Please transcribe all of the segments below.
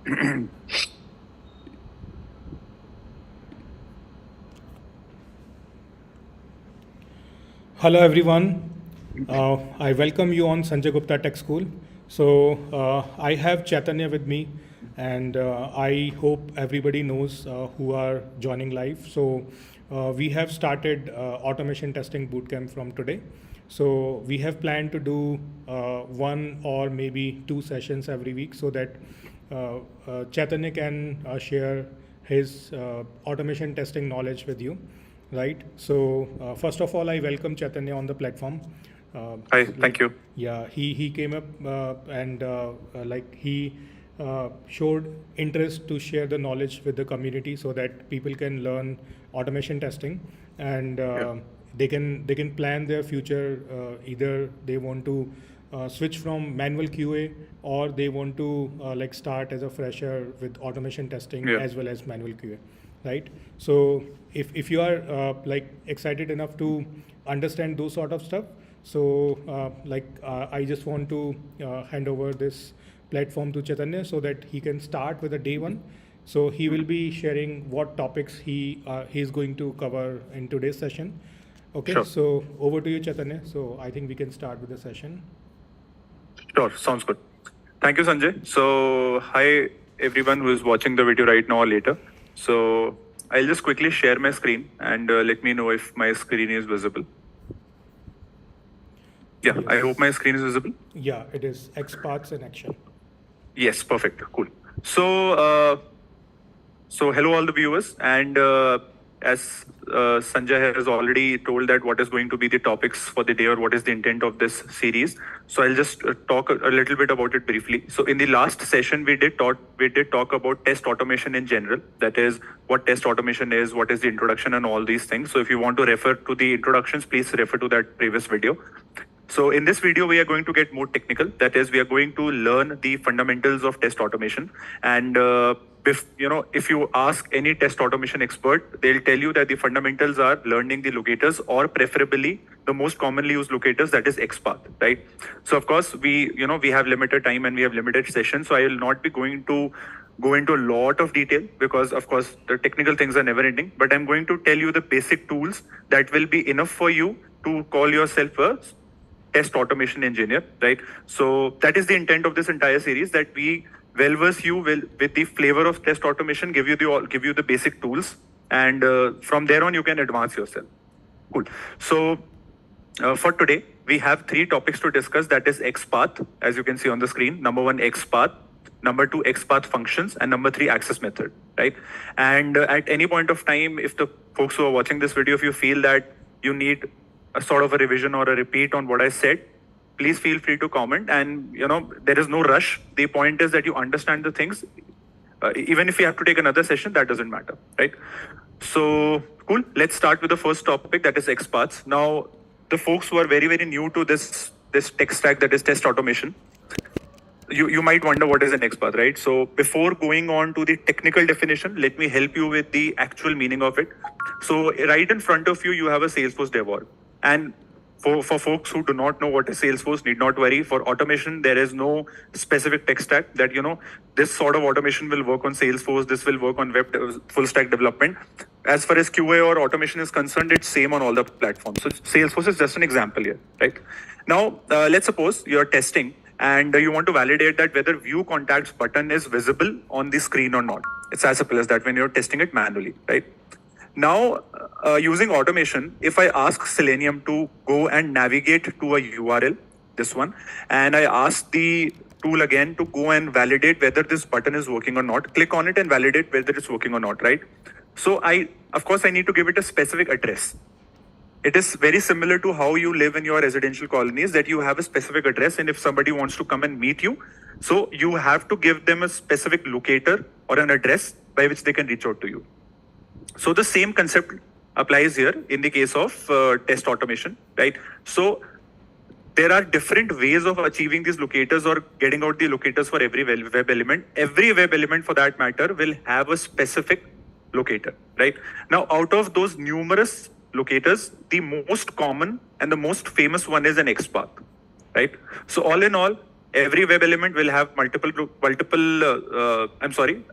Hello everyone. I welcome you on Sanjay Gupta Tech School. So I have Chaitanya with me, and I hope everybody knows who are joining live. So we have started automation testing bootcamp from today. So we have planned to do one or maybe two sessions every week so that Chaitanya can share his automation testing knowledge with you, right? So first of all, I welcome Chaitanya on the platform. Hi, thank you. Yeah, he came up and like he showed interest to share the knowledge with the community so that people can learn automation testing, and they can plan their future. Either they want to switch from manual QA, or they want to like start as a fresher with automation testing as well as manual QA, right? So if you are like excited enough to understand those sort of stuff, so I just want to hand over this platform to Chaitanya so that he can start with the day one. So he will be sharing what topics he's going to cover in today's session. Okay, Sure. So over to you, Chaitanya. So I think we can start with the session. Sure, sounds good. Thank you, Sanjay. So, hi everyone who is watching the video right now or later. So, I'll just quickly share my screen and let me know if my screen is visible. Yeah, I hope my screen is visible. Yeah, it is XPaths in action. Yes, perfect, cool. So hello all the viewers, and as Sanjay has already told that what is going to be the topics for the day or what is the intent of this series. So I'll just talk a little bit about it briefly. So in the last session, we did talk about test automation in general. That is what test automation is, what is the introduction and all these things. So if you want to refer to the introductions, please refer to that previous video. So in this video, we are going to get more technical. That is, we are going to learn the fundamentals of test automation. And if you ask any test automation expert, they'll tell you that the fundamentals are learning the locators, or preferably the most commonly used locators, that is XPath, right? So of course, we have limited time and we have limited sessions. So I will not be going to go into a lot of detail because of course the technical things are never ending, but I'm going to tell you the basic tools that will be enough for you to call yourself a test automation engineer, right? So that is the intent of this entire series, that we well verse you with the flavor of test automation, give you the basic tools, and from there on you can advance yourself. Cool. So for today, we have three topics to discuss. That is XPath, as you can see on the screen. Number one, XPath. Number two, XPath functions, and number three, access method, right? And at any point of time, if the folks who are watching this video, if you feel that you need a sort of a revision or a repeat on what I said, please feel free to comment. And there is no rush. The point is that you understand the things. Even if you have to take another session, that doesn't matter, right? So cool. Let's start with the first topic, that is XPaths. Now, the folks who are very, very new to this tech stack, that is test automation, you might wonder what is an XPath, right? So before going on to the technical definition, let me help you with the actual meaning of it. So right in front of you, you have a Salesforce dev org. And for folks who do not know what is Salesforce, need not worry. For automation, there is no specific tech stack that, this sort of automation will work on Salesforce, this will work on web full stack development. As far as QA or automation is concerned, it's same on all the platforms. So Salesforce is just an example here, right? Now, let's suppose you're testing and you want to validate that whether view contacts button is visible on the screen or not. It's as simple as that when you're testing it manually, right? Now, using automation, if I ask Selenium to go and navigate to a URL, this one, and I ask the tool again to go and validate whether this button is working or not, click on it and validate whether it's working or not, right? So of course, I need to give it a specific address. It is very similar to how you live in your residential colonies, that you have a specific address, and if somebody wants to come and meet you, so you have to give them a specific locator or an address by which they can reach out to you. So the same concept applies here in the case of test automation, right? So there are different ways of achieving these locators or getting out the locators for every web element. Every web element, for that matter, will have a specific locator, right? Now, out of those numerous locators, the most common and the most famous one is an XPath, right? So all in all, every web element will have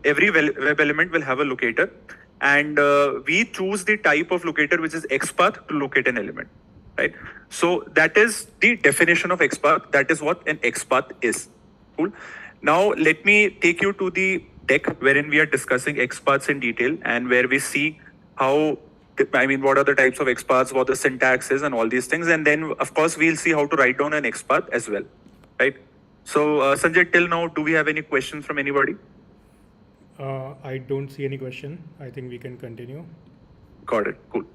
every web element will have a locator, and we choose the type of locator which is XPath to locate an element, right? So that is the definition of XPath. That is what an XPath is. Cool. Now let me take you to the deck wherein we are discussing XPaths in detail and where we see how, what are the types of XPaths, what the syntax is, and all these things. And then, of course, we'll see how to write down an XPath as well, right? So, Sanjay, till now, do we have any questions from anybody? I don't see any question. I think we can continue. Got it. Cool.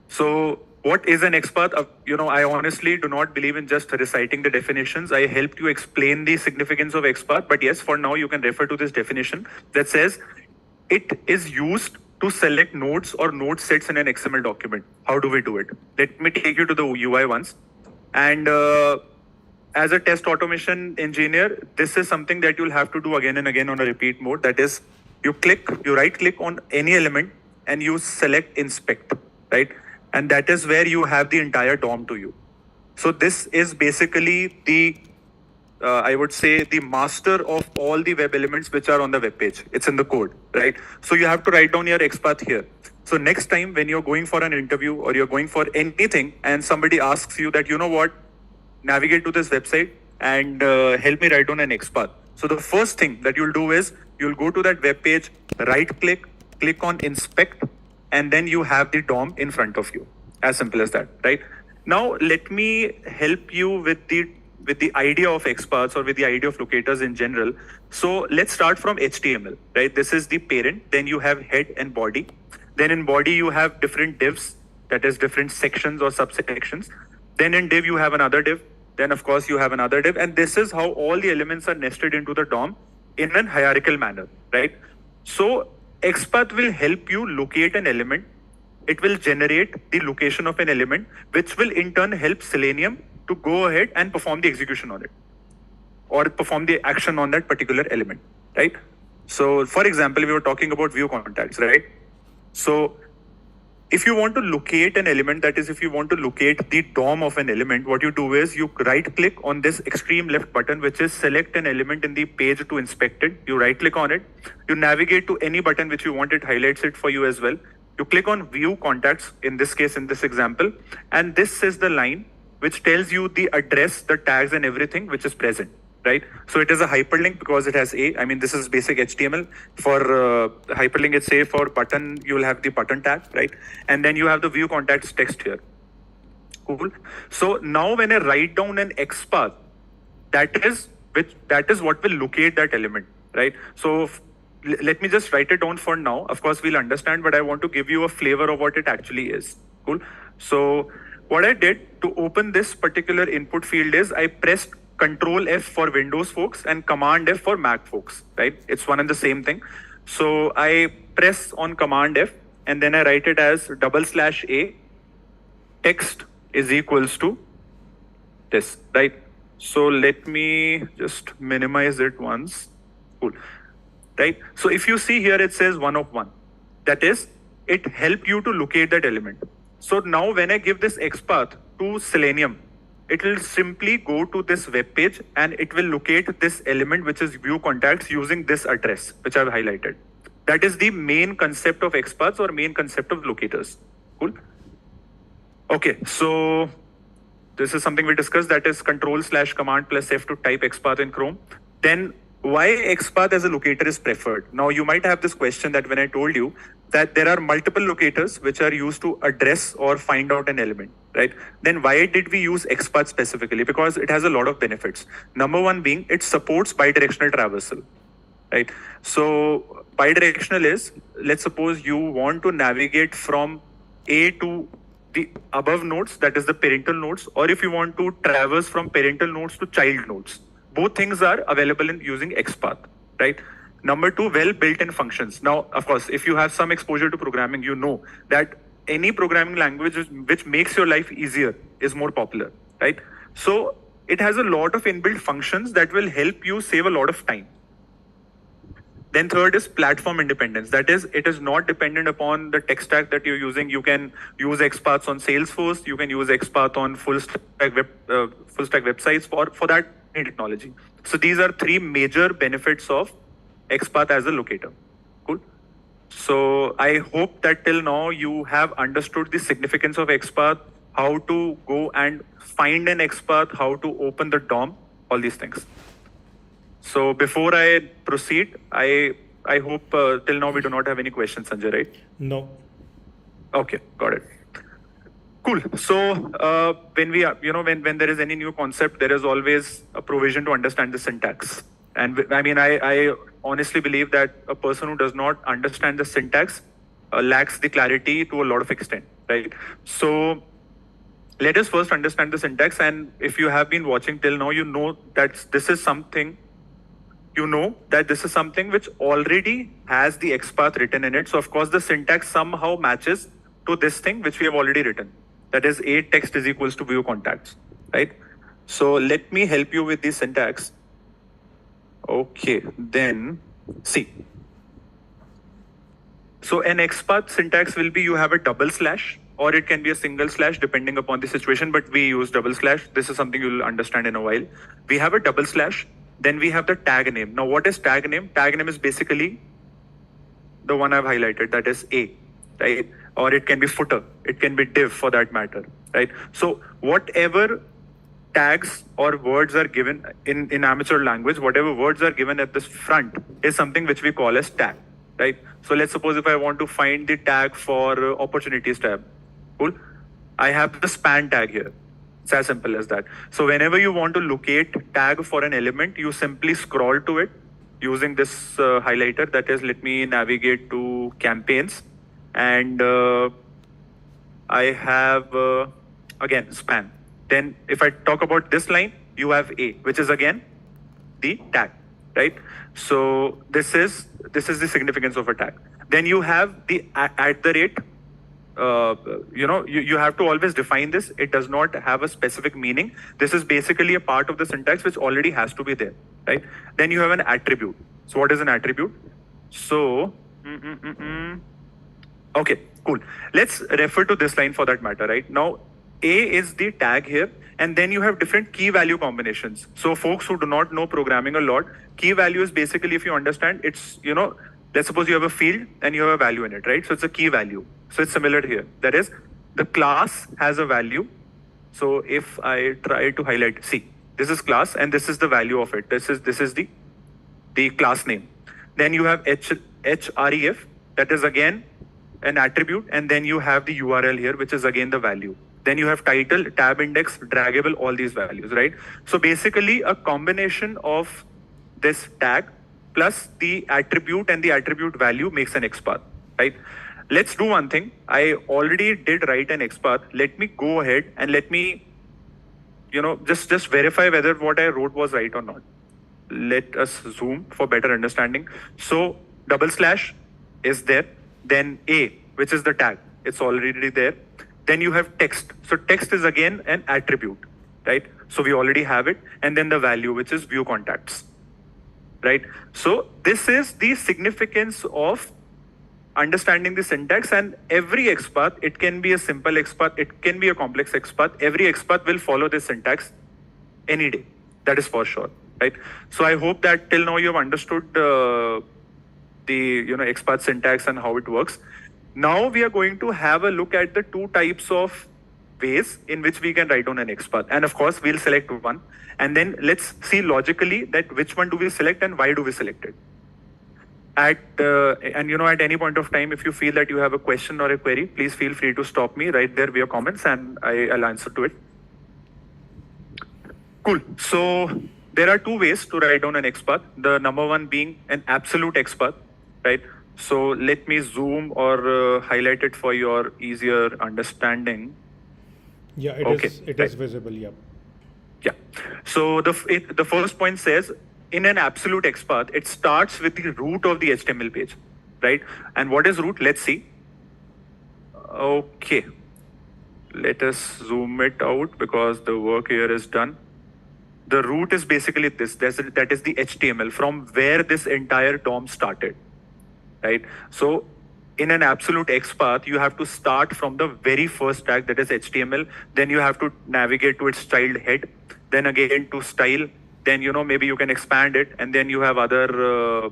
So, what is an XPath? I honestly do not believe in just reciting the definitions. I helped you explain the significance of XPath, but yes, for now, you can refer to this definition that says it is used to select nodes or node sets in an XML document. How do we do it? Let me take you to the UI once. And as a test automation engineer, this is something that you'll have to do again and again on a repeat mode. That is, you right click on any element and you select inspect, right? And that is where you have the entire DOM to you. So this is basically the, I would say, the master of all the web elements which are on the web page. It's in the code, right? So you have to write down your XPath here. So next time when you're going for an interview or you're going for anything and somebody asks you that, you know what, navigate to this website and help me write down an XPath. So the first thing that you'll do is you'll go to that web page, right click on inspect, and then you have the DOM in front of you. As simple as that, right? Now let me help you with the idea of XPaths or with the idea of locators in general. So let's start from HTML, right? This is the parent. Then you have head and body. Then in body you have different divs, that is different sections or subsections. Then in div you have another div. Then of course you have another div, and this is how all the elements are nested into the DOM in a hierarchical manner, right? So XPath will help you locate an element. It will generate the location of an element, which will in turn help Selenium to go ahead and perform the execution on it or perform the action on that particular element, right? So for example, we were talking about view contacts, right? So if you want to locate an element, that is, if you want to locate the DOM of an element, what you do is you right click on this extreme left button, which is select an element in the page to inspect it. You right click on it. You navigate to any button which you want. It highlights it for you as well. You click on view contacts, in this case, in this example, and this is the line which tells you the address, the tags and everything which is present, right? So it is a hyperlink because it has this is basic HTML. For hyperlink, it's say for button, you will have the button tag, right? And then you have the view contacts text here. Cool. So now when I write down an XPath, that is what will locate that element, right? So let me just write it down for now. Of course, we'll understand, but I want to give you a flavor of what it actually is. Cool. So what I did to open this particular input field is I pressed Control F for Windows folks and Command F for Mac folks, right? It's one and the same thing. So I press on Command F and then I write it as /A text is equals to this, right? So let me just minimize it once. Cool. Right? So if you see here, it says 1 of 1. That is, it helped you to locate that element. So now when I give this XPath to Selenium, it will simply go to this web page and it will locate this element, which is view contacts, using this address, which I've highlighted. That is the main concept of XPaths or main concept of locators. Cool. Okay, so this is something we discussed, that is Control/Command+F to type XPath in Chrome. Then why XPath as a locator is preferred? Now you might have this question that when I told you that there are multiple locators which are used to address or find out an element, right? Then why did we use XPath specifically? Because it has a lot of benefits. Number one being it supports bidirectional traversal, right? So bidirectional is, let's suppose you want to navigate from A to the above nodes, that is the parental nodes, or if you want to traverse from parental nodes to child nodes. Both things are available in using XPath, right? Number two, well built-in functions. Now, of course, if you have some exposure to programming, you know that any programming language which makes your life easier is more popular, right? So it has a lot of inbuilt functions that will help you save a lot of time. Then third is platform independence. That is, it is not dependent upon the tech stack that you're using. You can use XPaths on Salesforce. You can use XPath on full stack websites. For that, technology. So these are three major benefits of XPath as a locator. Cool. So I hope that till now you have understood the significance of XPath, how to go and find an XPath, how to open the DOM, all these things. So before I proceed, I hope till now we do not have any questions, Sanjay, right? No. Okay, got it. Cool. So when we are, when there is any new concept, there is always a provision to understand the syntax. And I mean, I honestly believe that a person who does not understand the syntax lacks the clarity to a lot of extent, right? So let us first understand the syntax. And if you have been watching till now, you know that this is something which already has the XPath written in it. So of course the syntax somehow matches to this thing which we have already written. That is a text is equals to view contacts, right? So let me help you with the syntax. Okay, then see. So an XPath syntax will be you have a double slash or it can be a single slash depending upon the situation, but we use double slash. This is something you'll understand in a while. We have a double slash, then we have the tag name. Now what is tag name? Tag name is basically the one I've highlighted, that is A, right? Or it can be footer, it can be div for that matter, right? So whatever tags or words are given in amateur language, whatever words are given at this front is something which we call as tag, right? So let's suppose if I want to find the tag for opportunities tab, cool. I have the span tag here. It's as simple as that. So whenever you want to locate tag for an element, you simply scroll to it using this highlighter. That is, let me navigate to campaigns. And I have, again, span. Then if I talk about this line, you have A, which is again the tag, right? So this is the significance of a tag. Then you have the at the rate. You have to always define this. It does not have a specific meaning. This is basically a part of the syntax which already has to be there, right? Then you have an attribute. So what is an attribute? So, okay, cool. Let's refer to this line for that matter, right? Now, A is the tag here, and then you have different key value combinations. So folks who do not know programming a lot, key value is basically, if you understand, it's, let's suppose you have a field and you have a value in it, right? So it's a key value. So it's similar here. That is, the class has a value. So if I try to highlight, see, this is class and this is the value of it. This is the class name. Then you have href, that is again an attribute, and then you have the URL here, which is again the value. Then you have title, tab index, draggable, all these values, right? So basically a combination of this tag plus the attribute and the attribute value makes an XPath, right? Let's do one thing. I already did write an XPath. Let me go ahead and let me, just verify whether what I wrote was right or not. Let us zoom for better understanding. So double slash is there. Then A, which is the tag, it's already there. Then you have text. So text is again an attribute, right? So we already have it. And then the value, which is view contacts, right? So this is the significance of understanding the syntax. And every XPath, it can be a simple XPath, it can be a complex XPath. Every XPath will follow this syntax any day. That is for sure, right? So I hope that till now you have understood the XPath syntax and how it works. Now we are going to have a look at the two types of ways in which we can write down an XPath. And of course, we'll select one. And then let's see logically that which one do we select and why do we select it. At any point of time, if you feel that you have a question or a query, please feel free to stop me right there via comments and I'll answer to it. Cool. So there are two ways to write down an XPath. The number one being an absolute XPath, right? So let me zoom or highlight it for your easier understanding. Yeah, it is visible, yeah. Yeah. So the first point says, in an absolute XPath, it starts with the root of the HTML page, right? And what is root? Let's see. Okay. Let us zoom it out because the work here is done. The root is basically this. That is the HTML from where this entire DOM started, right? So in an absolute XPath, you have to start from the very first tag, that is HTML. Then you have to navigate to its child head. Then again to style. then maybe you can expand it, and then you have other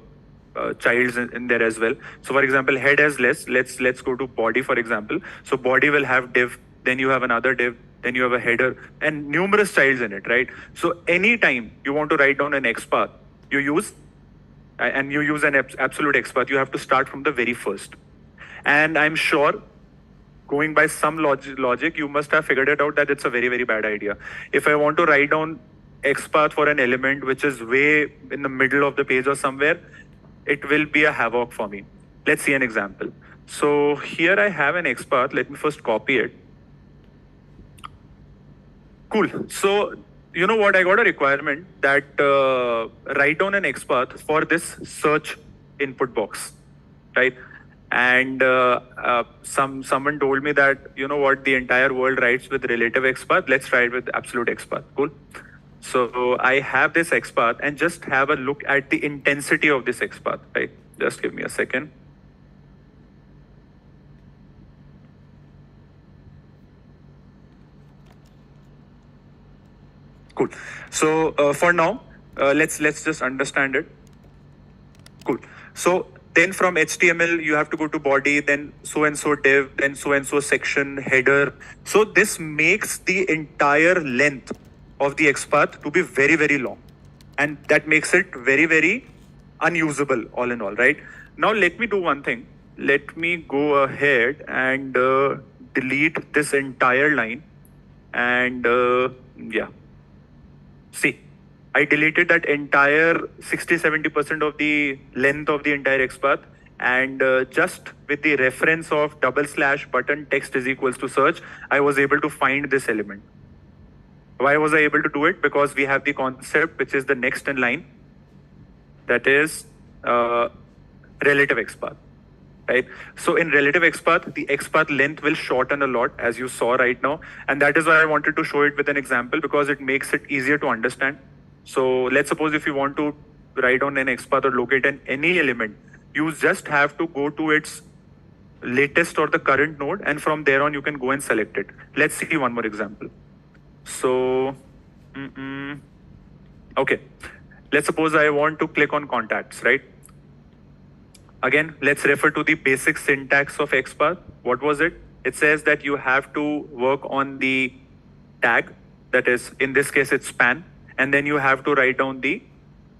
childs in there as well. So for example, head has less. Let's go to body, for example. So body will have div, then you have another div, then you have a header, and numerous childs in it, right? So anytime you want to write down an XPath, you use an absolute XPath, you have to start from the very first. And I'm sure, going by some logic, you must have figured it out that it's a very, very bad idea. If I want to write down XPath for an element which is way in the middle of the page or somewhere, it will be a havoc for me. Let's see an example. So here I have an XPath. Let me first copy it. Cool. So you know what? I got a requirement that write down an XPath for this search input box, right? And someone told me that, you know what, the entire world writes with relative XPath. Let's try it with absolute XPath. Cool. So I have this XPath, and just have a look at the intensity of this XPath, right? Just give me a second. Cool. So for now, let's just understand it. Cool. So then from HTML, you have to go to body, then so and so div, then so and so section, header. So this makes the entire length of the XPath to be very, very long. And that makes it very, very unusable all in all, right? Now let me do one thing. Let me go ahead and delete this entire line. And yeah. See, I deleted that entire 60-70% of the length of the entire XPath, and just with the reference of / button text is equals to search, I was able to find this element. Why was I able to do it? Because we have the concept which is the next in line, that is relative XPath. Right? So in relative XPath, the XPath length will shorten a lot, as you saw right now. And that is why I wanted to show it with an example, because it makes it easier to understand. So let's suppose if you want to write down an XPath or locate any element, you just have to go to its latest or the current node, and from there on you can go and select it. Let's see one more example. So, okay. Let's suppose I want to click on contacts, right? Again, let's refer to the basic syntax of XPath. What was it? It says that you have to work on the tag, that is, in this case, it's span, and then you have to write down the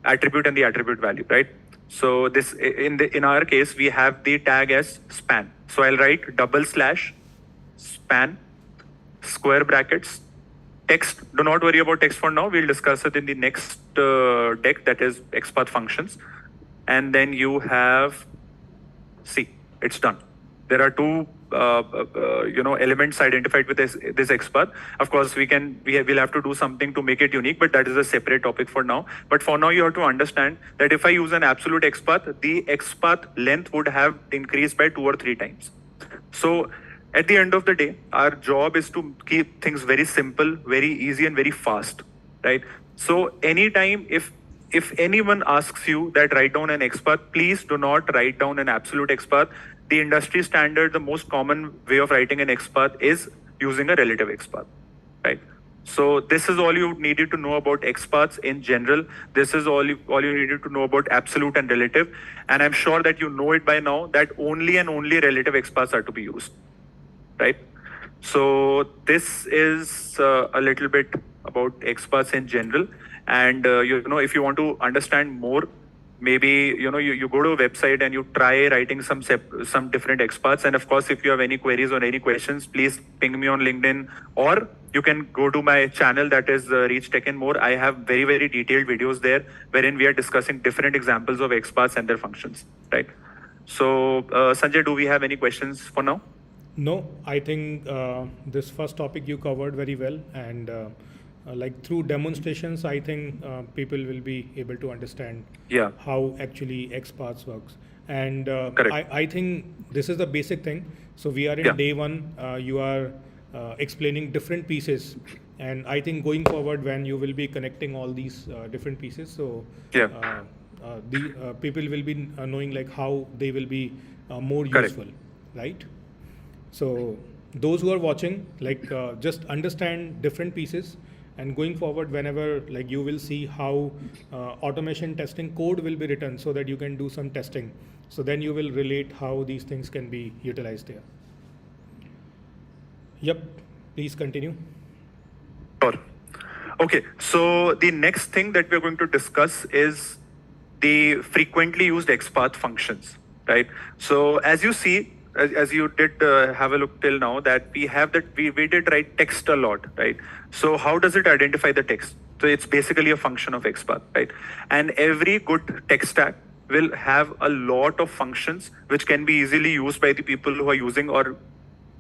attribute and the attribute value, right? So this, in our case, we have the tag as span. So I'll write / span, square brackets, text. Do not worry about text for now. We'll discuss it in the next deck, that is XPath functions. And then you have, see, it's done. There are two elements identified with this XPath. Of course, we'll have to do something to make it unique, but that is a separate topic for now. But for now, you have to understand that if I use an absolute XPath, the XPath length would have increased by 2 or 3 times. So at the end of the day, our job is to keep things very simple, very easy, and very fast, right? So anytime if anyone asks you that write down an XPath, please do not write down an absolute XPath. The industry standard, the most common way of writing an XPath is using a relative XPath, right? So this is all you needed to know about XPaths in general. This is all you needed to know about absolute and relative. And I'm sure that you know it by now that only and only relative XPaths are to be used, right? So this is a little bit about XPaths in general. And if you want to understand more, maybe you go to a website and you try writing some different XPaths. And of course, if you have any queries or any questions, please ping me on LinkedIn, or you can go to my channel, that is Reach Tech and More. I have very, very detailed videos there wherein we are discussing different examples of XPaths and their functions, right? So Sanjay, do we have any questions for now? No, I think this first topic you covered very well, and like through demonstrations, I think people will be able to understand how actually XPaths works. And I think this is the basic thing. So we are in day 1. You are explaining different pieces, and I think going forward, when you will be connecting all these different pieces, so the people will be knowing like how they will be more useful, right? So those who are watching, like just understand different pieces, And going forward, whenever like you will see how automation testing code will be written so that you can do some testing. So then you will relate how these things can be utilized there. Yep, please continue. Sure. Okay, so the next thing that we're going to discuss is the frequently used XPath functions, right? So as you see, as you did have a look till now, that we have that we did write text a lot, right? So how does it identify the text? So it's basically a function of XPath, right? And every good tech stack will have a lot of functions which can be easily used by the people who are using or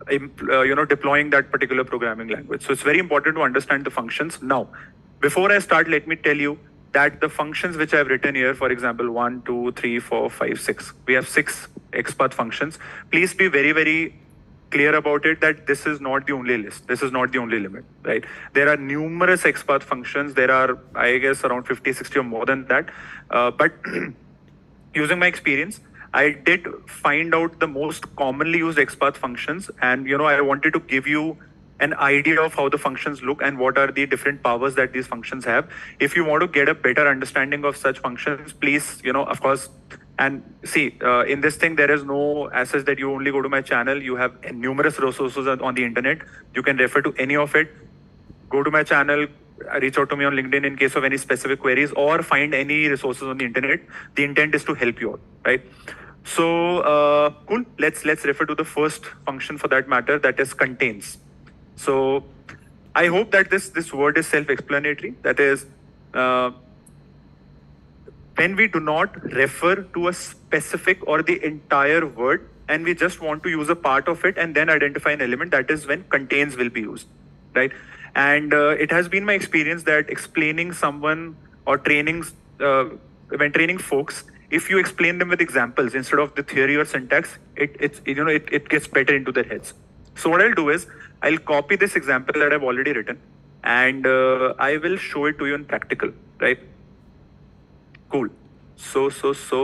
deploying that particular programming language. So it's very important to understand the functions. Now, before I start, let me tell you that the functions which I've written here, for example, 1, 2, 3, 4, 5, 6. We have 6 XPath functions. Please be very, very clear about it that this is not the only list. This is not the only limit, right? There are numerous XPath functions. There are, I guess, around 50, 60 or more than that. But using my experience, I did find out the most commonly used XPath functions, and I wanted to give you an idea of how the functions look and what are the different powers that these functions have. If you want to get a better understanding of such functions, please, of course, and see, in this thing, there is no access that you only go to my channel. You have numerous resources on the internet. You can refer to any of it. Go to my channel, reach out to me on LinkedIn in case of any specific queries, or find any resources on the internet. The intent is to help you out, right? So cool. Let's refer to the first function for that matter, that is contains. So I hope that this word is self-explanatory. That is, when we do not refer to a specific or the entire word, and we just want to use a part of it and then identify an element, that is when contains will be used, right? And it has been my experience that explaining someone or when training folks, if you explain them with examples instead of the theory or syntax, it gets better into their heads. So what I'll do is I'll copy this example that I've already written, and I will show it to you in practical, right? Cool. So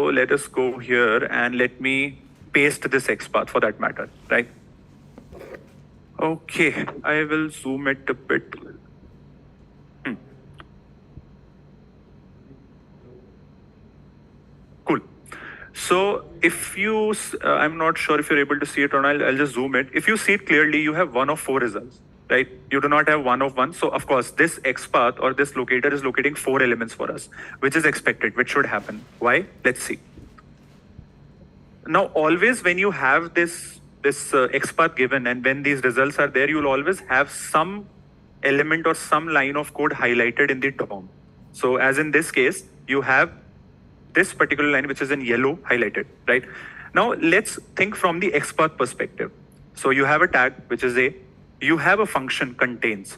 let us go here and let me paste this XPath for that matter, right? Okay, I will zoom it a bit. Cool. So if you, I'm not sure if you're able to see it or not, I'll just zoom it. If you see it clearly, you have 1 of 4 results, right? You do not have 1 of 1. So of course, this XPath or this locator is locating 4 elements for us, which is expected, which should happen. Why? Let's see. Now, always when you have this XPath given and when these results are there, you'll always have some element or some line of code highlighted in the DOM. So as in this case, you have this particular line which is in yellow highlighted, right? Now let's think from the XPath perspective. So you have a tag which is you have a function contains,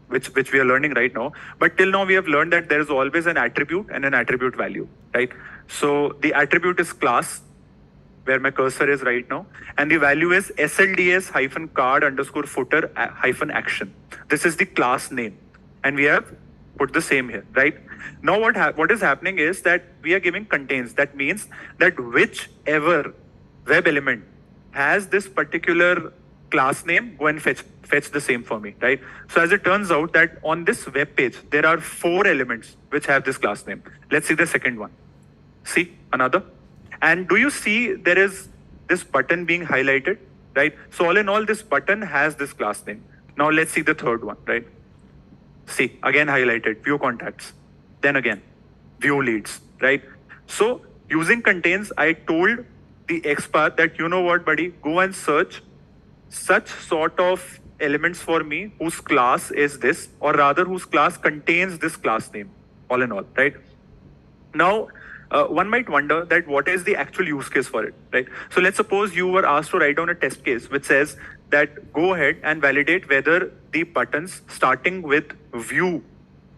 which we are learning right now. But till now we have learned that there is always an attribute and an attribute value, right? So the attribute is class, where my cursor is right now, and the value is slds-card_footer-action. This is the class name, and we have put the same here, right? Now what is happening is that we are giving contains. That means that whichever web element has this particular class name, go and fetch the same for me, right? So as it turns out that on this web page, there are 4 elements which have this class name. Let's see the second one. See, another. And do you see there is this button being highlighted, right? So all in all, this button has this class name. Now let's see the third one, right? See, again highlighted, view contacts. Then again, view leads, right? So using contains, I told the XPath that, you know what, buddy, go and search such sort of elements for me whose class is this, or rather whose class contains this class name, all in all, right? Now, one might wonder that what is the actual use case for it, right? So let's suppose you were asked to write down a test case which says that go ahead and validate whether the buttons starting with view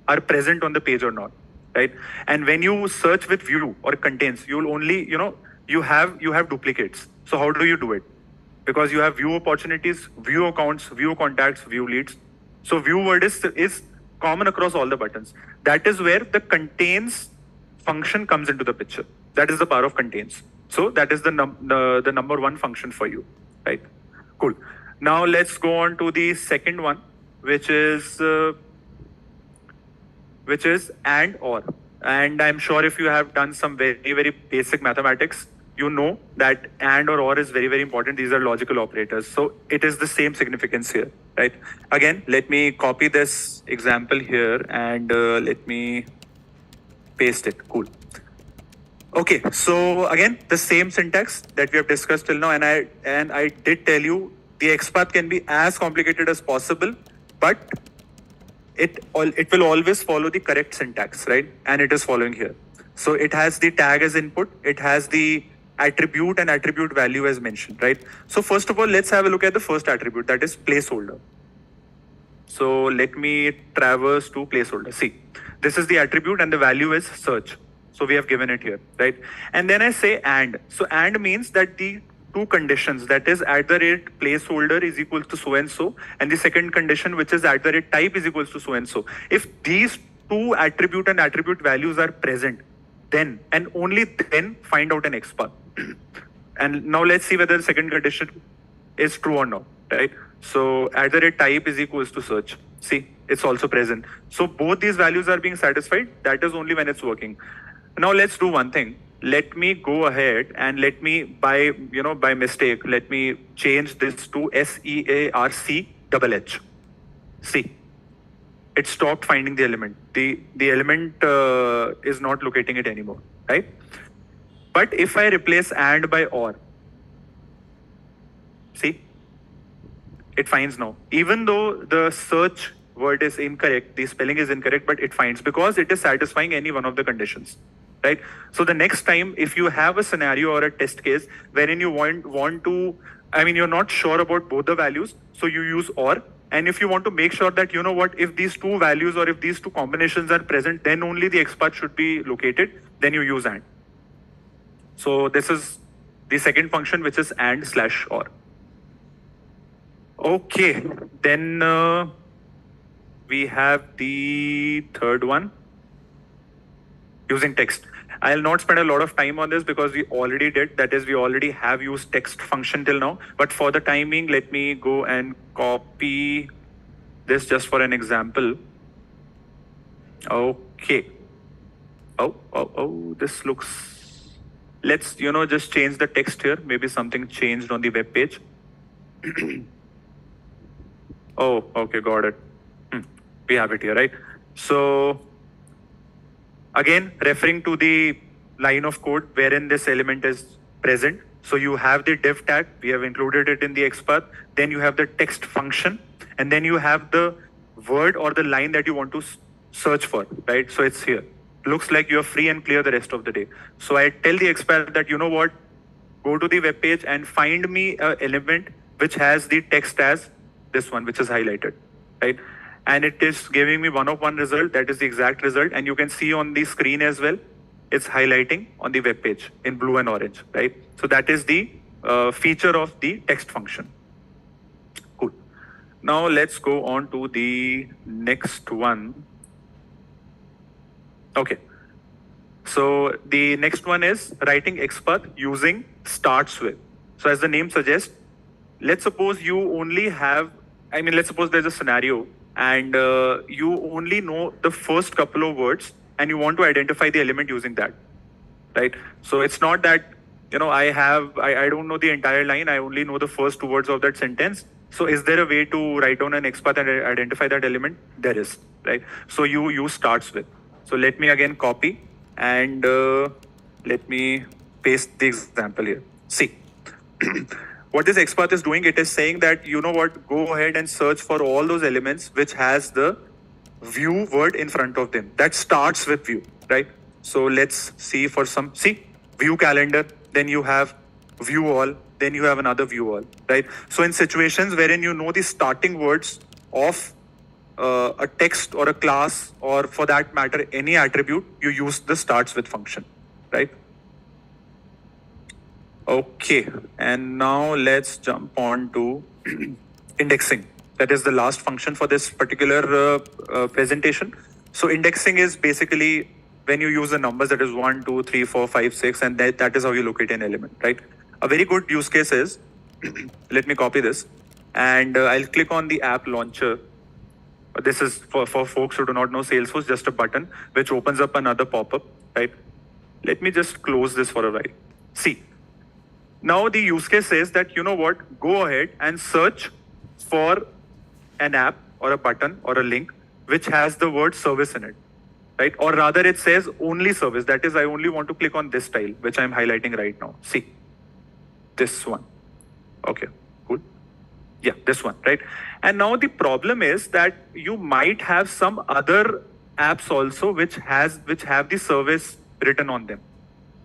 are present on the page or not, right? And when you search with view or contains, you'll only, you have duplicates. So how do you do it? Because you have view opportunities, view accounts, view contacts, view leads. So view word is common across all the buttons. That is where the contains function comes into the picture. That is the power of contains. So that is the number 1 function for you, right? Cool. Now let's go on to the second one, which is which is and or. And I'm sure if you have done some very, very basic mathematics, you know that and or is very, very important. These are logical operators. So it is the same significance here, right? Again, let me copy this example here and let me paste it. Cool. Okay, so again, the same syntax that we have discussed till now, and I did tell you the XPath can be as complicated as possible, but it will always follow the correct syntax, right? And it is following here. So it has the tag as input, it has the attribute and attribute value as mentioned, right? So first of all, let's have a look at the first attribute, that is placeholder. So let me traverse to placeholder. See, this is the attribute and the value is search. So we have given it here, right? And then I say and. So and means that the two conditions, that is at the rate placeholder is equal to so and the second condition, which is at the rate type is equals to so and so. If these two attribute and attribute values are present, then and only then find out an XPath. And now let's see whether the second condition is true or not, right? So at the rate type is equals to search. See, it's also present. So both these values are being satisfied. That is only when it's working. Now let's do one thing. Let me go ahead and let me, by mistake, let me change this to SEARCHH. See, it stopped finding the element. The element is not locating it anymore, right? But if I replace and by or, see, it finds now. Even though the search word is incorrect, the spelling is incorrect, but it finds because it is satisfying any one of the conditions, right? So the next time, if you have a scenario or a test case wherein you want to, you're not sure about both the values, so you use or. And if you want to make sure that, you know what, if these two values or if these two combinations are present, then only the XPath should be located, then you use and. So this is the second function, which is and/or. Okay, then we have the third one, using text. I'll not spend a lot of time on this because we already did. That is, we already have used text function till now. But for the time being, let me go and copy this just for an example. Okay. Oh, this looks... Let's, just change the text here. Maybe something changed on the web page. Oh, okay, got it. We have it here, right? So again, referring to the line of code wherein this element is present. So you have the div tag, we have included it in the XPath. Then you have the text function, and then you have the word or the line that you want to search for, right? So it's here. Looks like you're free and clear the rest of the day. So I tell the XPath that, you know what, go to the web page and find me an element which has the text as this one, which is highlighted, right? And it is giving me 1 of 1 result. That is the exact result. And you can see on the screen as well, it's highlighting on the web page in blue and orange, right? So that is the feature of the text function. Cool. Now let's go on to the next one. Okay. So the next one is writing XPath using starts with. So as the name suggests, let's suppose you only have, let's suppose there's a scenario and you only know the first couple of words and you want to identify the element using that, right? So it's not that, I don't know the entire line, I only know the first 2 words of that sentence. So is there a way to write down an XPath and identify that element? There is, right? So you use starts with. So let me again copy and let me paste the example here. See, what this XPath is doing, it is saying that, you know what, go ahead and search for all those elements which has the view word in front of them. That starts with view, right? So let's see for some, view calendar, then you have view all, then you have another view all, right? So in situations wherein you know the starting words of a text or a class, or for that matter, any attribute, you use the starts with function, right? Okay, and now let's jump on to indexing. That is the last function for this particular presentation. So indexing is basically when you use the numbers, that is 1, 2, 3, 4, 5, 6, and that is how you locate an element, right? A very good use case is, let me copy this, and I'll click on the app launcher. This is for folks who do not know Salesforce, just a button which opens up another pop-up, right? Let me just close this for a while. See, now the use case says that, you know what, go ahead and search for an app or a button or a link which has the word service in it, right? Or rather it says only service. That is, I only want to click on this tile, which I'm highlighting right now. See, this one. Okay, cool. Yeah, this one, right? And now the problem is that you might have some other apps also which have the service written on them,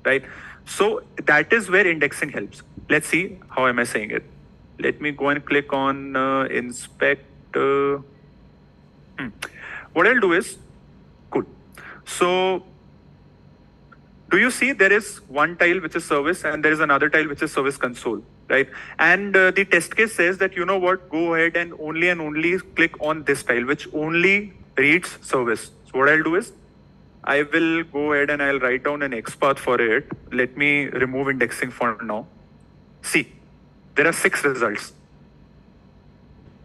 right? So that is where indexing helps. Let's see, how am I saying it? Let me go and click on inspect. What I'll do is, cool. So do you see there is one tile which is service and there is another tile which is service console, right? And the test case says that, you know what, go ahead and only click on this tile which only reads service. So what I'll do is, I will go ahead and I'll write down an XPath for it. Let me remove indexing for now. See, there are 6 results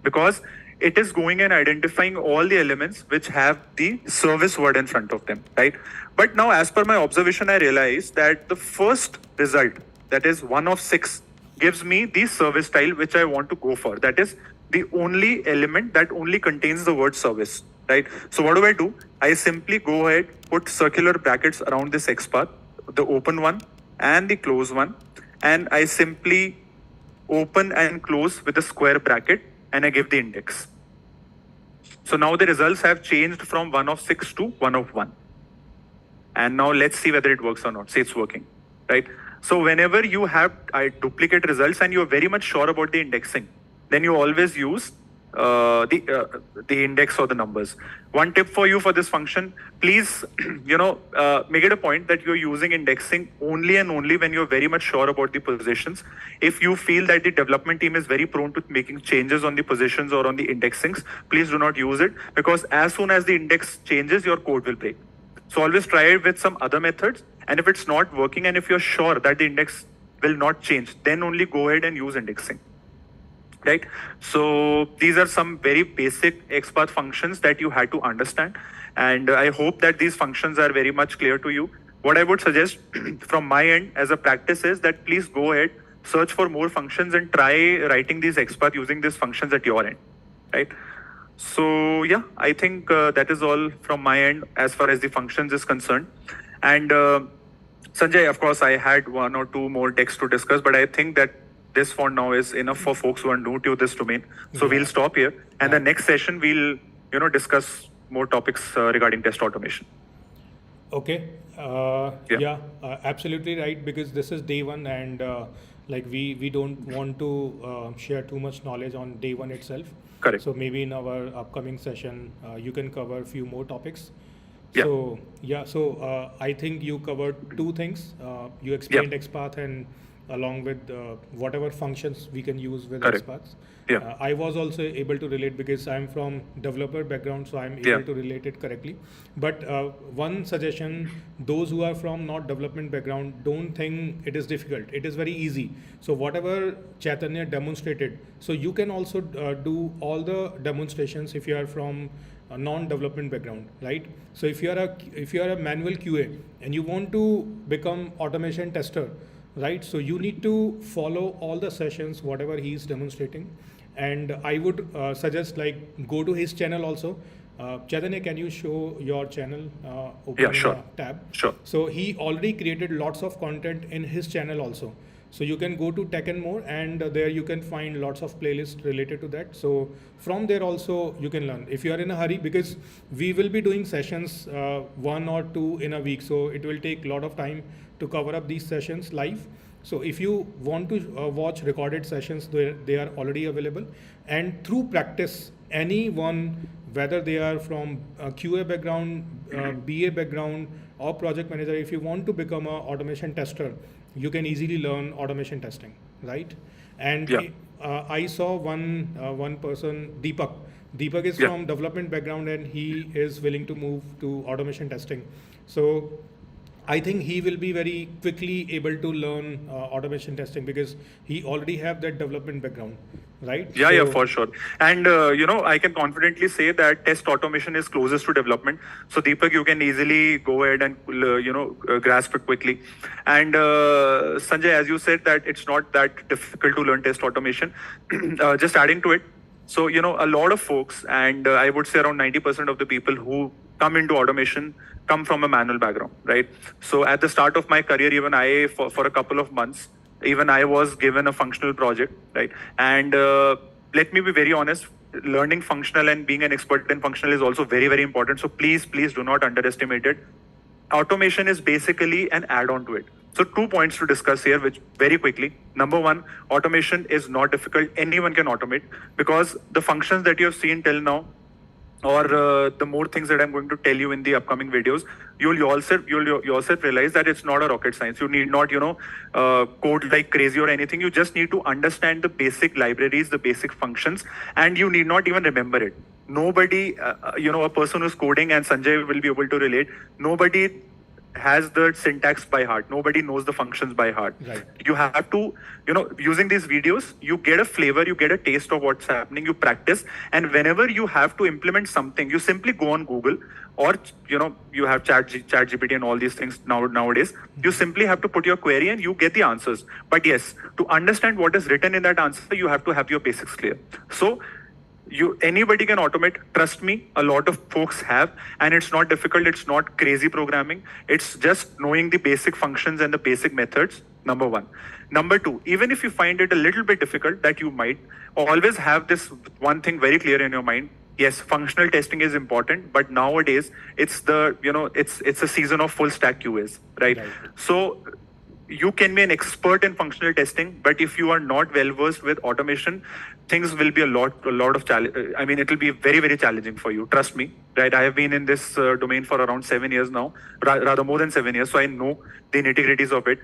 because it is going and identifying all the elements which have the service word in front of them, right? But now, as per my observation, I realized that the first result, that is 1 of 6, gives me the service tile which I want to go for. That is the only element that only contains the word service, right? So what do? I simply go ahead, put circular brackets around this XPath, the open one and the close one, and I simply open and close with a square bracket and I give the index. So now the results have changed from 1 of 6 to 1 of 1. And now let's see whether it works or not. Say it's working, right? So whenever you have duplicate results and you're very much sure about the indexing, then you always use the index or the numbers. One tip for you for this function, please, make it a point that you're using indexing only and only when you're very much sure about the positions. If you feel that the development team is very prone to making changes on the positions or on the indexings, please do not use it, because as soon as the index changes, your code will break. So always try it with some other methods. And if it's not working and if you're sure that the index will not change, then only go ahead and use indexing. Right? So these are some very basic XPath functions that you had to understand. And I hope that these functions are very much clear to you. What I would suggest from my end as a practice is that please go ahead, search for more functions and try writing these XPath using these functions at your end. Right? So yeah, I think that is all from my end as far as the functions is concerned. And Sanjay, of course, I had 1 or 2 more texts to discuss, but I think that this for now is enough for folks who are new to this domain. So we'll stop here. And the next session, we'll discuss more topics regarding test automation. Okay. Absolutely right. Because this is day 1, and we don't want to share too much knowledge on day 1 itself. Correct. So maybe in our upcoming session, you can cover a few more topics. Yeah. So I think you covered 2 things. You explained XPath and along with whatever functions we can use with XPaths. Yeah. I was also able to relate because I'm from developer background, so I'm able to relate it correctly. But one suggestion, those who are from not development background, don't think it is difficult. It is very easy. So whatever Chaitanya demonstrated, so you can also do all the demonstrations if you are from a non-development background, right? So if you are a manual QA and you want to become automation tester, right? So you need to follow all the sessions, whatever he is demonstrating. And I would suggest go to his channel also. Chaitanya, can you show your channel? Open sure. Tab. Sure. So he already created lots of content in his channel also. So you can go to Tech and More, and there you can find lots of playlists related to that. So from there also you can learn. If you are in a hurry, because we will be doing sessions 1 or 2 in a week, so it will take a lot of time to cover up these sessions live. So if you want to watch recorded sessions, they are already available. And through practice, anyone, whether they are from a QA background, BA background, or project manager, if you want to become an automation tester, you can easily learn automation testing, right? And I saw one person, Deepak. Deepak is from development background and he is willing to move to automation testing. So I think he will be very quickly able to learn automation testing because he already have that development background, right? Yeah, for sure. And I can confidently say that test automation is closest to development. So Deepak, you can easily go ahead and grasp it quickly. And Sanjay, as you said, that it's not that difficult to learn test automation. Just adding to it, so a lot of folks, and I would say around 90% of the people who come into automation come from a manual background, right? So at the start of my career, even I, for a couple of months, even I was given a functional project, right? And let me be very honest, learning functional and being an expert in functional is also very, very important. So please do not underestimate it. Automation is basically an add-on to it. So 2 points to discuss here, which very quickly. Number one, automation is not difficult. Anyone can automate because the functions that you have seen till now, or the more things that I'm going to tell you in the upcoming videos, you'll yourself realize that it's not a rocket science. You need not, code like crazy or anything. You just need to understand the basic libraries, the basic functions, and you need not even remember it. Nobody, a person who's coding, and Sanjay will be able to relate, nobody has the syntax by heart. Nobody knows the functions by heart. Right. You have to, using these videos, you get a flavor, you get a taste of what's happening, you practice. And whenever you have to implement something, you simply go on Google, or, you have chat GPT and all these things nowadays. You simply have to put your query and you get the answers. But yes, to understand what is written in that answer, you have to have your basics clear. So anybody can automate. Trust me, a lot of folks have, and it's not difficult. It's not crazy programming. It's just knowing the basic functions and the basic methods. Number one. Number two, even if you find it a little bit difficult, that you might always have this one thing very clear in your mind. Yes, functional testing is important, but nowadays it's it's a season of full stack QAs, right? So you can be an expert in functional testing, but if you are not well versed with automation, things will be a lot of challenge. I mean, it will be very, very challenging for you. Trust me, right? I have been in this domain for around 7 years now, rather more than 7 years. So I know the nitty-gritties of it.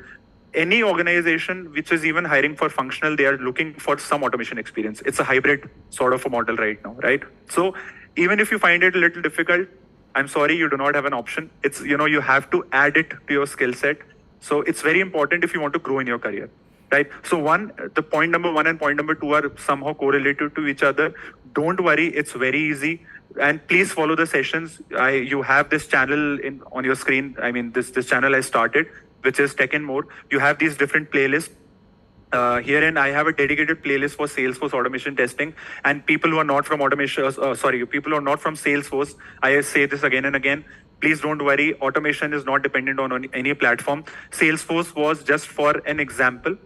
Any organization which is even hiring for functional, they are looking for some automation experience. It's a hybrid sort of a model right now, right? So even if you find it a little difficult, I'm sorry, you do not have an option. It's, you have to add it to your skill set. So it's very important if you want to grow in your career, right? So the point number one and point number two are somehow correlated to each other. Don't worry, it's very easy. And please follow the sessions. You have this channel on your screen. I mean, this channel I started, which is Tech and More. You have these different playlists. Herein, I have a dedicated playlist for Salesforce automation testing, and people who are not from people who are not from Salesforce, I say this again and again. Please don't worry. Automation is not dependent on any platform. Salesforce was just for an example,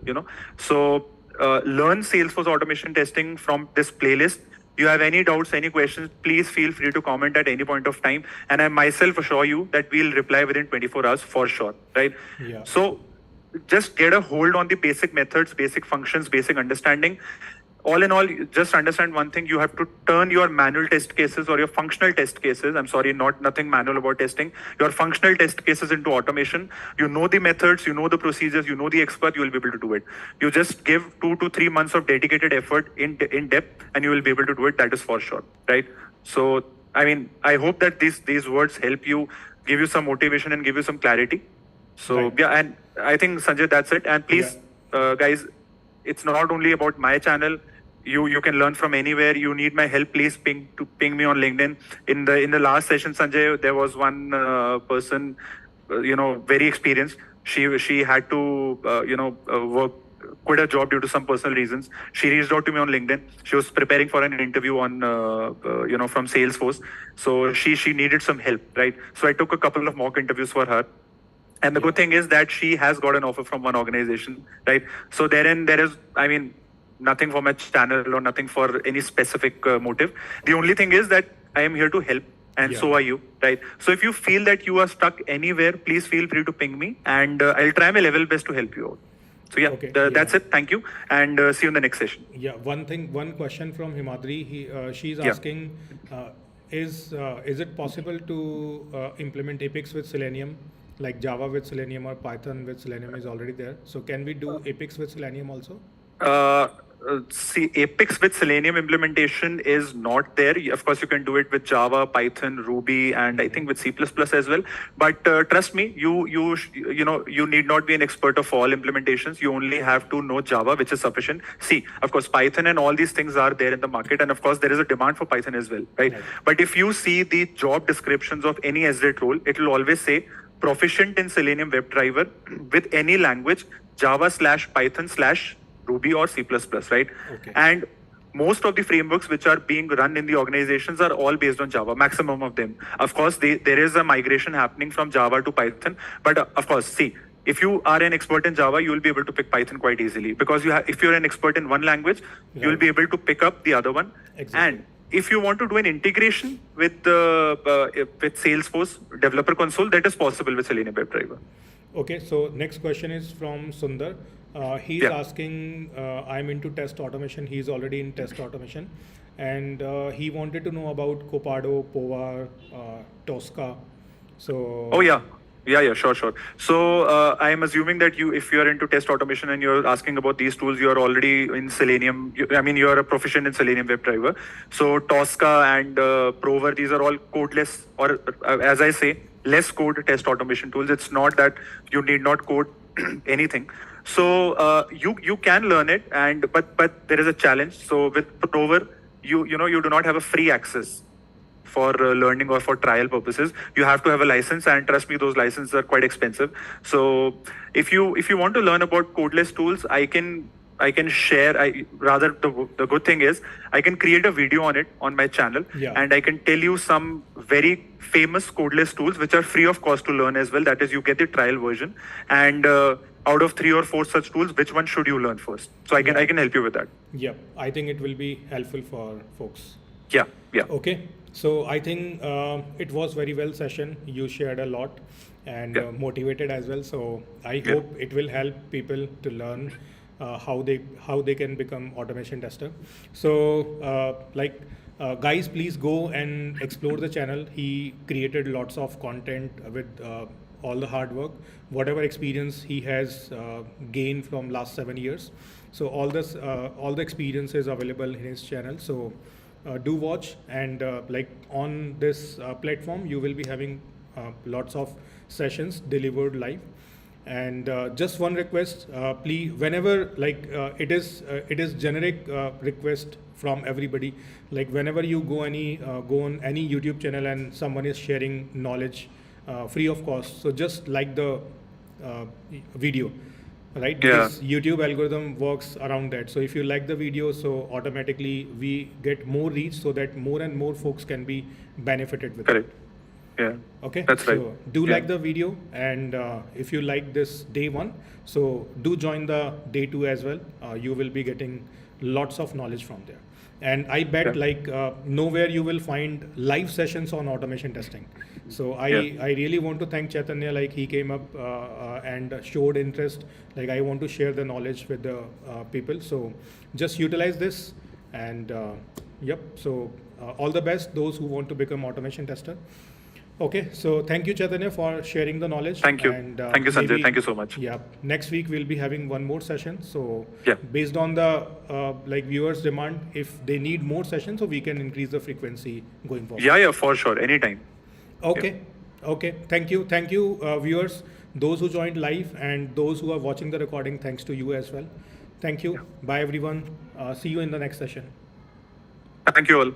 So learn Salesforce automation testing from this playlist. You have any doubts, any questions, please feel free to comment at any point of time. And I myself assure you that we'll reply within 24 hours for sure, right? Yeah. So just get a hold on the basic methods, basic functions, basic understanding. All in all, just understand one thing. You have to turn your manual test cases or your functional test cases. I'm sorry, nothing manual about testing. Your functional test cases into automation. You know the methods, you know the procedures, you know the expert, you will be able to do it. You just give 2 to 3 months of dedicated effort in depth, and you will be able to do it. That is for sure, right? So, I mean, I hope that these words help you, give you some motivation and give you some clarity. So, right. Yeah, and I think, Sanjay, that's it. And please, guys, it's not only about my channel. You can learn from anywhere. You need my help, please ping me on LinkedIn. In the last session, Sanjay, there was one person, very experienced. She had to quit a job due to some personal reasons. She reached out to me on LinkedIn. She was preparing for an interview on from Salesforce. So she needed some help, right? So I took a couple of mock interviews for her. And the good thing is that she has got an offer from one organization, right? So there is, I mean, nothing for my channel or nothing for any specific motive. The only thing is that I am here to help, and so are you, right? So if you feel that you are stuck anywhere, please feel free to ping me, and I'll try my level best to help you out. So that's it. Thank you, and see you in the next session. Yeah, one question from Himadri. She's asking, is it possible to implement Apex with Selenium? Like Java with Selenium or Python with Selenium is already there. So can we do Apex with Selenium also? see, Apex with Selenium implementation is not there. Of course, you can do it with Java, Python, Ruby, and I think with C++ as well. But trust me, you need not be an expert of all implementations. You only have to know Java, which is sufficient. See, of course, Python and all these things are there in the market, and of course, there is a demand for Python as well, right? But if you see the job descriptions of any SDET role, it will always say proficient in Selenium WebDriver with any language, Java/Python/Ruby or C++, right? Okay. And most of the frameworks which are being run in the organizations are all based on Java, maximum of them. Of course, there is a migration happening from Java to Python, but of course, see, if you are an expert in Java, you will be able to pick Python quite easily because if you're an expert in one language, you will be able to pick up the other one. Exactly. And if you want to do an integration with Salesforce Developer Console, that is possible with Selenium WebDriver. Okay, so next question is from Sundar. He's asking, I'm into test automation. He's already in test automation. And he wanted to know about Copado, Povar, Tosca. So. Oh, yeah. Yeah, sure. So I am assuming that if you are into test automation and you're asking about these tools, you are already in Selenium. You are a proficient in Selenium WebDriver. So Tosca and Prover, these are all codeless, or as I say, less code test automation tools. It's not that you need not code anything. So you can learn it, but there is a challenge. So with Prover, you do not have a free access for learning or for trial purposes. You have to have a license, and trust me, those licenses are quite expensive. So if you want to learn about codeless tools, I can share. The good thing is I can create a video on it on my channel, and I can tell you some very famous codeless tools which are free of cost to learn as well. That is, you get the trial version, and out of 3 or 4 such tools, which one should you learn first? So I can help you with that. Yeah, I think it will be helpful for folks. Yeah. Okay. So I think it was very well session. You shared a lot and motivated as well. So I hope it will help people to learn how they can become automation tester. So guys, please go and explore the channel. He created lots of content with all the hard work, whatever experience he has gained from last 7 years. So all the experience is available in his channel. So do watch, and on this platform you will be having lots of sessions delivered live. And just one request, please, whenever it is generic request from everybody, like whenever you go on any YouTube channel and someone is sharing knowledge free of cost, so just like the video, right? Because YouTube algorithm works around that. So if you like the video, so automatically we get more reach, so that more and more folks can be benefited with it. Yeah. Okay. That's right. So do like the video, and if you like this day 1, so do join the day 2 as well. You will be getting lots of knowledge from there. And I bet nowhere you will find live sessions on automation testing. So I really want to thank Chaitanya. Like, he came up and showed interest. Like, I want to share the knowledge with the people. So just utilize this, and so all the best those who want to become automation tester. Okay, so thank you, Chaitanya, for sharing the knowledge. Thank you. And, thank you, Sanjay. Thank you so much. Yeah, next week we'll be having one more session. So based on the viewers' demand, if they need more sessions, so we can increase the frequency going forward. Yeah, for sure. Anytime. Okay. Okay. Thank you, viewers, those who joined live and those who are watching the recording. Thanks to you as well. Thank you. Bye, everyone. See you in the next session. Thank you all.